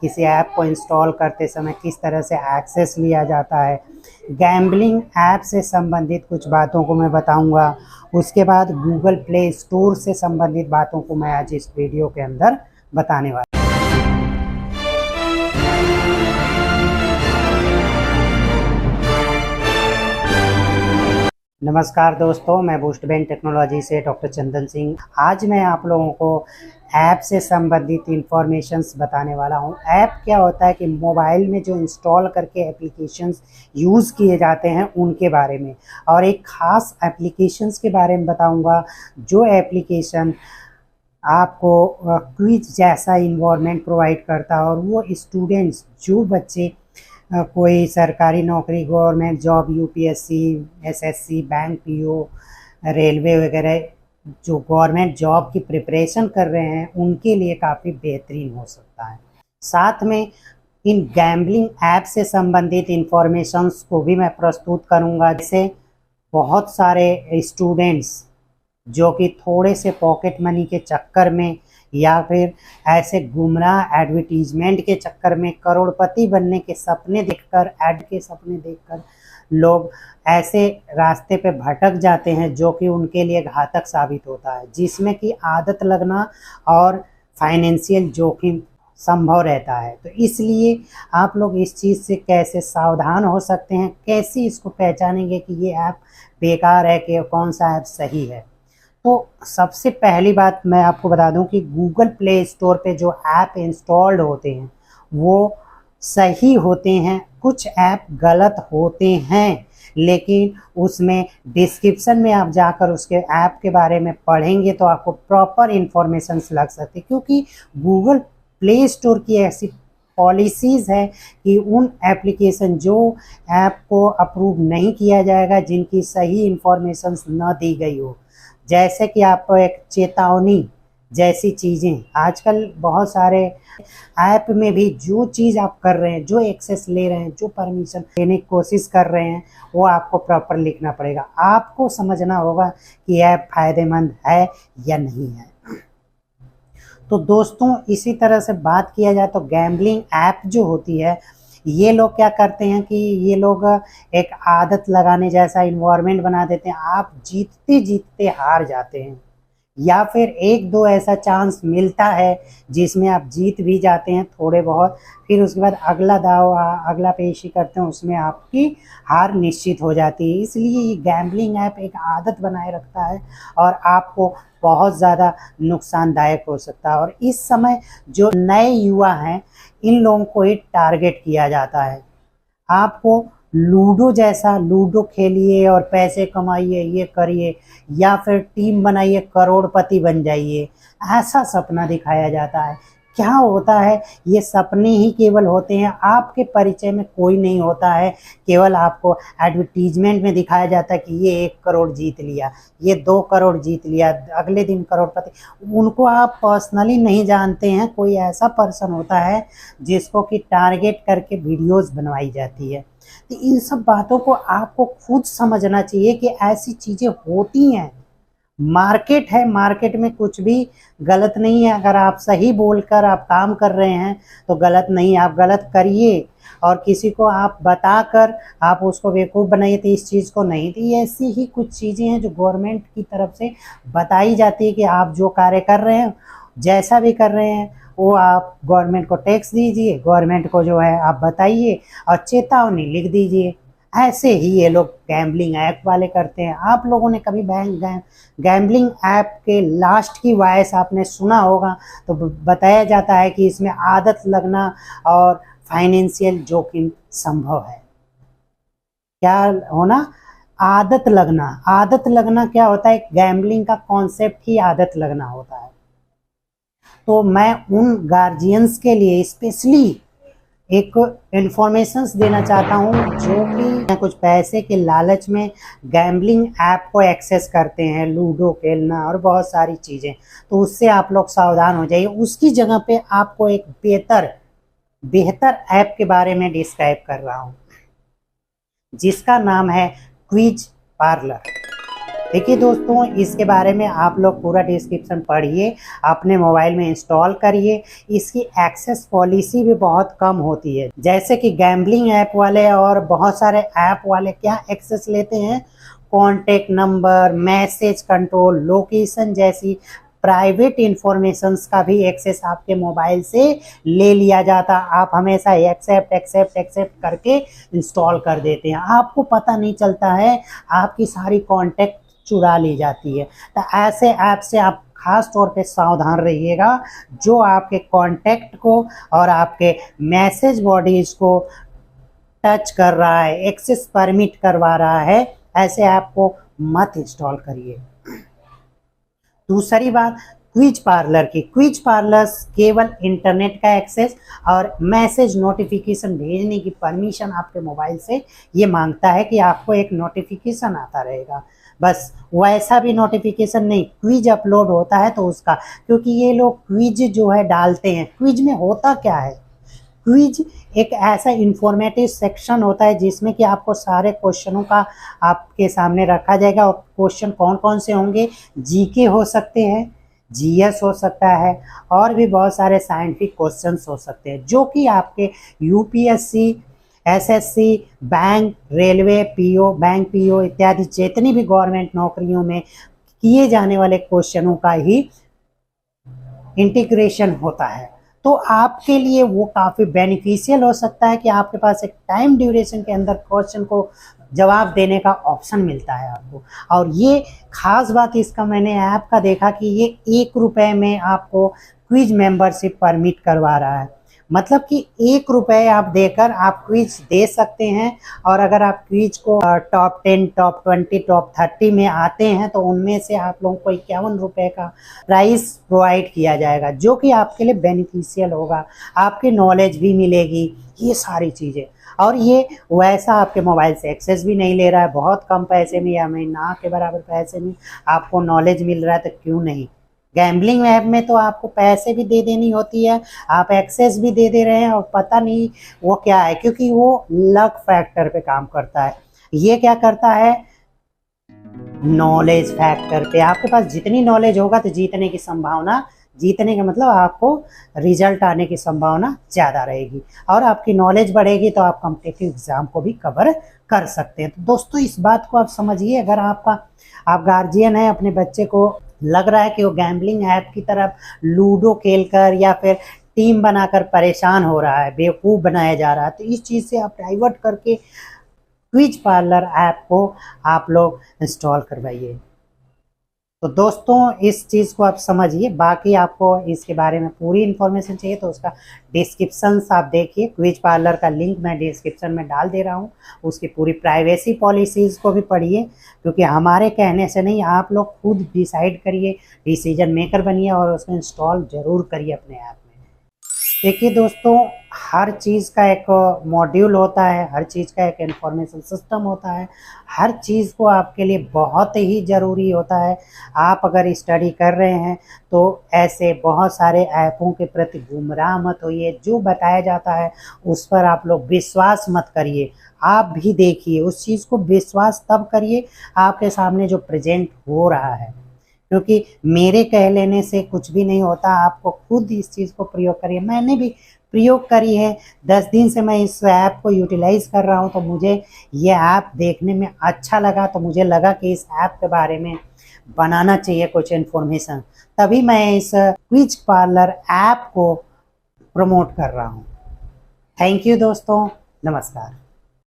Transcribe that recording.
किसी ऐप को इंस्टॉल करते समय किस तरह से एक्सेस लिया जाता है। गैम्बलिंग ऐप से संबंधित कुछ बातों को मैं बताऊंगा। उसके बाद गूगल प्ले स्टोर से संबंधित बातों को मैं आज इस वीडियो के अंदर बताने वाला हूं। नमस्कार दोस्तों, मैं बूस्ट बैंक टेक्नोलॉजी से डॉक्टर चंदन सिंह। आज मैं आप लोगों को ऐप से संबंधित इंफॉर्मेशंस बताने वाला हूं। ऐप क्या होता है कि मोबाइल में जो इंस्टॉल करके एप्लीकेशंस यूज़ किए जाते हैं उनके बारे में, और एक ख़ास एप्लीकेशंस के बारे में बताऊंगा जो एप्लीकेशन आपको क्विज जैसा इन्वायरमेंट प्रोवाइड करता है। और वो स्टूडेंट्स, जो बच्चे कोई सरकारी नौकरी, government job, UPSC, SSC, bank, PO, railway वगैरह जो गवर्नमेंट जॉब की प्रिपरेशन कर रहे हैं उनके लिए काफ़ी बेहतरीन हो सकता है। साथ में इन गैम्बलिंग ऐप से संबंधित इंफॉर्मेशंस को भी मैं प्रस्तुत करूंगा। जैसे बहुत सारे स्टूडेंट्स जो कि थोड़े से पॉकेट मनी के चक्कर में या फिर ऐसे गुमराह एडवर्टीजमेंट के चक्कर में करोड़पति बनने के सपने देखकर, ऐड के सपने देखकर लोग ऐसे रास्ते पे भटक जाते हैं जो कि उनके लिए घातक साबित होता है, जिसमें कि आदत लगना और फाइनेंशियल जोखिम संभव रहता है। तो इसलिए आप लोग इस चीज़ से कैसे सावधान हो सकते हैं, कैसे इसको पहचानेंगे कि ये ऐप बेकार है कि कौन सा ऐप सही है। तो सबसे पहली बात मैं आपको बता दूं कि गूगल प्ले स्टोर पे जो ऐप इंस्टॉल्ड होते हैं वो सही होते हैं, कुछ ऐप गलत होते हैं, लेकिन उसमें डिस्क्रिप्शन में आप जाकर उसके ऐप के बारे में पढ़ेंगे तो आपको प्रॉपर इंफॉर्मेशन लग सकती है। क्योंकि गूगल प्ले स्टोर की ऐसी पॉलिसीज़ है कि उन एप्लीकेशन जो ऐप को अप्रूव नहीं किया जाएगा जिनकी सही इंफॉर्मेशन न दी गई हो, जैसे कि आपको एक चेतावनी जैसी चीज़ें, आजकल बहुत सारे ऐप में भी जो चीज़ आप कर रहे हैं, जो एक्सेस ले रहे हैं, जो परमिशन लेने की कोशिश कर रहे हैं, वो आपको प्रॉपर लिखना पड़ेगा। आपको समझना होगा कि ऐप फ़ायदेमंद है या नहीं है। तो दोस्तों, इसी तरह से बात किया जाए तो गैम्बलिंग ऐप जो होती है, ये लोग क्या करते हैं कि ये लोग एक आदत लगाने जैसा इन्वायरमेंट बना देते हैं। आप जीतते जीतते हार जाते हैं, या फिर एक दो ऐसा चांस मिलता है जिसमें आप जीत भी जाते हैं थोड़े बहुत, फिर उसके बाद अगला दाव, अगला पेशी करते हैं, उसमें आपकी हार निश्चित हो जाती है। इसलिए ये गैम्बलिंग ऐप एक आदत बनाए रखता है और आपको बहुत ज़्यादा नुकसानदायक हो सकता है। और इस समय जो नए युवा हैं, इन लोगों को ही टारगेट किया जाता है। आपको लूडो जैसा, लूडो खेलिए और पैसे कमाइए, ये करिए, या फिर टीम बनाइए, करोड़पति बन जाइए, ऐसा सपना दिखाया जाता है। क्या होता है, ये सपने ही केवल होते हैं, आपके परिचय में कोई नहीं होता है। केवल आपको एडवर्टीजमेंट में दिखाया जाता है कि ये 1 करोड़ जीत लिया, ये 2 करोड़ जीत लिया, अगले दिन करोड़पति। उनको आप पर्सनली नहीं जानते हैं। कोई ऐसा पर्सन होता है जिसको कि टारगेट करके वीडियोस बनवाई जाती है। तो इन सब बातों को आपको खुद समझना चाहिए कि ऐसी चीज़ें होती हैं। मार्केट है, मार्केट में कुछ भी गलत नहीं है। अगर आप सही बोलकर आप काम कर रहे हैं तो गलत नहीं है, आप गलत करिए। और किसी को आप बताकर आप उसको बेवकूफ़ बनाइए तो इस चीज़ को नहीं। तो ये ऐसी ही कुछ चीज़ें हैं जो गवर्नमेंट की तरफ से बताई जाती है कि आप जो कार्य कर रहे हैं, जैसा भी कर रहे हैं, वो आप गवर्नमेंट को टैक्स दीजिए, गवर्नमेंट को जो है आप बताइए और चेतावनी लिख दीजिए। ऐसे ही ये लोग गैम्बलिंग ऐप वाले करते हैं। आप लोगों ने कभी गैम्बलिंग ऐप के लास्ट की वॉइस आपने सुना होगा, तो बताया जाता है कि इसमें आदत लगना और फाइनेंशियल जोखिम संभव है। क्या होना? आदत लगना। आदत लगना क्या होता है? गैम्बलिंग का कॉन्सेप्ट ही आदत लगना होता है। तो मैं उन गार्जियंस के लिए स्पेशली एक इन्फॉर्मेशंस देना चाहता हूँ जो कि कुछ पैसे के लालच में गैम्बलिंग ऐप को एक्सेस करते हैं, लूडो खेलना और बहुत सारी चीज़ें। तो उससे आप लोग सावधान हो जाइए। उसकी जगह पे आपको एक बेहतर ऐप के बारे में डिस्क्राइब कर रहा हूँ, जिसका नाम है क्विज पार्लर। देखिए दोस्तों, इसके बारे में आप लोग पूरा डिस्क्रिप्शन पढ़िए, अपने मोबाइल में इंस्टॉल करिए। इसकी एक्सेस पॉलिसी भी बहुत कम होती है। जैसे कि गैम्बलिंग ऐप वाले और बहुत सारे ऐप वाले क्या एक्सेस लेते हैं, contact number, message control, location जैसी प्राइवेट इंफॉर्मेशंस का भी एक्सेस आपके मोबाइल से ले लिया जाता। आप हमेशा एक्सेप्ट एक्सेप्ट एक्सेप्ट करके इंस्टॉल कर देते हैं, आपको पता नहीं चलता है, आपकी सारी कॉन्टेक्ट चुरा ली जाती है। तो ऐसे ऐप से आप खास तौर पे सावधान रहिएगा, जो आपके कॉन्टेक्ट को और आपके मैसेज बॉडीज को टच कर रहा है, एक्सेस परमिट करवा रहा है, ऐसे ऐप को मत इंस्टॉल करिए। दूसरी बात, क्विज पार्लर की। क्विज पार्लर्स केवल इंटरनेट का एक्सेस और मैसेज नोटिफिकेशन भेजने की परमिशन आपके मोबाइल से ये मांगता है कि आपको एक नोटिफिकेशन आता रहेगा, बस वैसा भी नोटिफिकेशन नहीं, क्विज अपलोड होता है तो उसका, क्योंकि ये लोग क्विज जो है डालते हैं। क्विज में होता क्या है, क्विज एक ऐसा इंफॉर्मेटिव सेक्शन होता है जिसमें कि आपको सारे क्वेश्चनों का आपके सामने रखा जाएगा। और क्वेश्चन कौन कौन से होंगे, जीके हो सकते हैं, जीएस हो सकता है, और भी बहुत सारे साइंटिफिक क्वेश्चंस हो सकते हैं, जो कि आपके UPSC, SSC, bank, railway, PO, bank PO इत्यादि जितनी भी गवर्नमेंट नौकरियों में किए जाने वाले क्वेश्चनों का ही इंटीग्रेशन होता है। तो आपके लिए वो काफ़ी बेनिफिशियल हो सकता है कि आपके पास एक टाइम ड्यूरेशन के अंदर क्वेश्चन को जवाब देने का ऑप्शन मिलता है आपको। और ये खास बात इसका मैंने ऐप का देखा कि ये 1 रुपये में आपको क्विज मेंबरशिप परमिट करवा रहा है। मतलब कि 1 रुपये आप देकर आप क्विज दे सकते हैं, और अगर आप क्विज को टॉप 10, टॉप 20, टॉप 30 में आते हैं तो उनमें से आप लोगों को 51 रुपये का प्राइस प्रोवाइड किया जाएगा, जो कि आपके लिए बेनिफिशियल होगा, आपकी नॉलेज भी मिलेगी, ये सारी चीज़ें। और ये वैसा आपके मोबाइल से एक्सेस भी नहीं ले रहा है, बहुत कम पैसे में या ना के बराबर पैसे में आपको नॉलेज मिल रहा है, तो क्यों नहीं। गैम्बलिंग ऐप में तो आपको पैसे भी दे देनी होती है, आप एक्सेस भी दे दे रहे हैं, और पता नहीं वो क्या है, क्योंकि वो लक फैक्टर पे काम करता है। ये क्या करता है, नॉलेज फैक्टर पे। आपके पास जितनी नॉलेज होगा तो जीतने की संभावना, जीतने का मतलब आपको रिजल्ट आने की संभावना ज़्यादा रहेगी, और आपकी नॉलेज बढ़ेगी तो आप कॉम्पिटिटिव एग्जाम को भी कवर कर सकते हैं। तो दोस्तों, इस बात को आप समझिए, अगर आप गार्जियन हैं, अपने बच्चे को लग रहा है कि वो गैम्बलिंग ऐप की तरफ लूडो खेलकर या फिर टीम बनाकर परेशान हो रहा है, बेवकूफ़ बनाया जा रहा है, तो इस चीज़ से आप डाइवर्ट करके क्विज पार्लर ऐप को आप लोग इंस्टॉल करवाइए। तो दोस्तों, इस चीज़ को आप समझिए। बाकी आपको इसके बारे में पूरी इन्फॉर्मेशन चाहिए तो उसका डिस्क्रिप्शन आप देखिए, क्विज पार्लर का लिंक मैं डिस्क्रिप्शन में डाल दे रहा हूँ। उसकी पूरी प्राइवेसी पॉलिसीज़ को भी पढ़िए, क्योंकि हमारे कहने से नहीं, आप लोग खुद डिसाइड करिए, डिसीजन मेकर बनिए और उसको इंस्टॉल ज़रूर करिए अपने ऐप में। देखिए दोस्तों, हर चीज़ का एक मॉड्यूल होता है, हर चीज़ का एक इंफॉर्मेशन सिस्टम होता है, हर चीज़ को आपके लिए बहुत ही ज़रूरी होता है। आप अगर स्टडी कर रहे हैं तो ऐसे बहुत सारे ऐपों के प्रति गुमराह मत होइए। जो बताया जाता है उस पर आप लोग विश्वास मत करिए, आप भी देखिए, उस चीज़ को विश्वास तब करिए आपके सामने जो प्रेजेंट हो रहा है, क्योंकि मेरे कह लेने से कुछ भी नहीं होता। आपको खुद इस चीज़ को प्रयोग करिए। मैंने भी प्रयोग करी है, 10 दिन से मैं इस ऐप को यूटिलाइज कर रहा हूँ, तो मुझे ये ऐप देखने में अच्छा लगा, तो मुझे लगा कि इस ऐप के बारे में बनाना चाहिए कुछ इन्फॉर्मेशन, तभी मैं इस क्विज पार्लर ऐप को प्रमोट कर रहा हूँ। थैंक यू दोस्तों, नमस्कार।